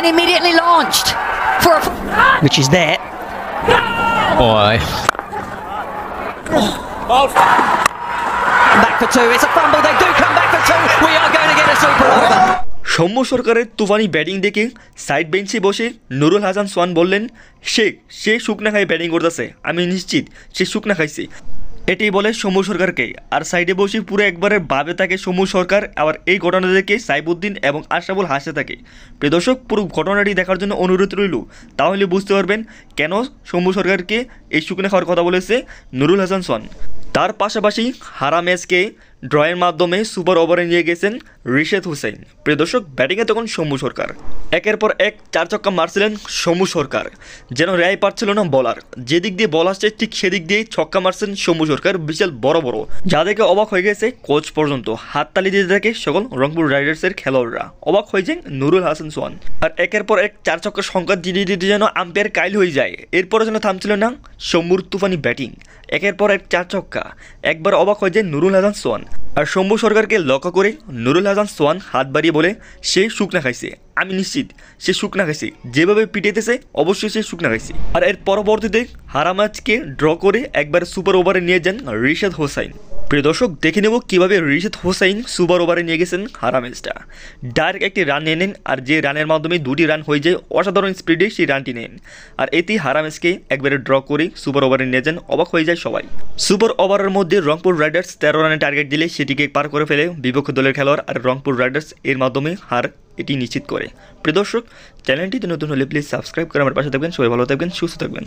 and immediately launched for which is there. Boy. Back for two. It's a fumble. They do come back for two. We are going to get a super over. Soumya সরকারের তুফানি batting দেখে side বেঞ্চে বসে নুরুল হাসান সোহান বললেন, সে শুকনা খাই batting করতেছে, আমি নিশ্চিত সে শুকনা খাইছে। এটাই বলে সৌম্য সরকারকে। আর সাইডে বসে পুরো একবারে ভাবে থাকে সৌম্য সরকার। আবার এই ঘটনা দেখে সাইবুদ্দিন এবং আশরাফুল হাসতে থাকে। প্রিয় দর্শক, পুরো ঘটনাটি দেখার জন্য অনুরোধ রইল, তাহলে বুঝতে পারবেন কেন সৌম্য সরকারকে এই শুকনা খাওয়ার কথা বলেছে নুরুল হাসান সোহান। তার পাশাপাশি হারা ম্যাচকে ড্রয়ের মাধ্যমে সুপার ওভারে নিয়ে গেছেন রিশাদ হোসেন। প্রিয় দর্শক, ব্যাটিংয়ে তখন সৌম্য সরকার একের পর এক 4 ছক্কা মারছিলেন সৌম্য সরকার, যেন রেয়াই পারছিল না বলার। যেদিক দিয়ে বল আসছে ঠিক সেদিক দিয়েই ছক্কা মারছেন সৌম্য সরকার, বিশাল বড় বড়, যা দেখে অবাক হয়ে গেছে কোচ পর্যন্ত। হাততালি দিতে থাকে সকল রংপুর রাইডার্সের খেলোয়াড়রা, অবাক হয়ে যায় নুরুল হাসান সোহান। আর একের পর এক 4 ছক্কার সংখ্যা দিতে দিতে যেন আম্পায়ার কাইল হয়ে যায়। এরপরে যেন থামছিল না সৌম্যর তুফানি ব্যাটিং, একের পর এক 4 ছক্কা। একবার অবাক হয়ে যায় নুরুল হাসান সোহান। আর সৌম্য সরকারকে লক্ষ্য করে নুরুল হাসান সোহান হাত বাড়িয়ে বলে, সে শুকনা খাইছে, আমি নিশ্চিত সে শুকনা খাইছে, যেভাবে পিটেতেছে অবশ্যই সে শুকনা খাইছে। আর এর পরবর্তীতে হারা ম্যাচকে ড্র করে একবার সুপার ওভারে নিয়ে যান রিশাদ হোসাইন। প্রিয় দর্শক, দেখে নেব কীভাবে রিশাদ হোসাইন সুপার ওভারে নিয়ে গেছেন হারা ম্যাচটা। ডাইরেক্ট একটি রান নিয়ে নেন, আর যে রানের মাধ্যমে 2টি রান হয়ে যায়, অসাধারণ স্পিডে সেই রানটি নেন। আর এতেই হারা ম্যাচকে একবারে ড্র করে সুপার ওভারে নিয়ে যান, অবাক হয়ে যায় সবাই। সুপার ওভারের মধ্যে রংপুর রাইডার্স 13 রানে টার্গেট দিলে সেটিকে পার করে ফেলে বিপক্ষ দলের খেলোয়াড়, আর রংপুর রাইডার্স এর মাধ্যমে হার এটি নিশ্চিত করে। প্রিয় দর্শক, চ্যানেলটিতে নতুন হলে প্লিজ সাবস্ক্রাইব করে আমার পাশে থাকবেন। সবাই ভালো থাকবেন, সুস্থ থাকবেন।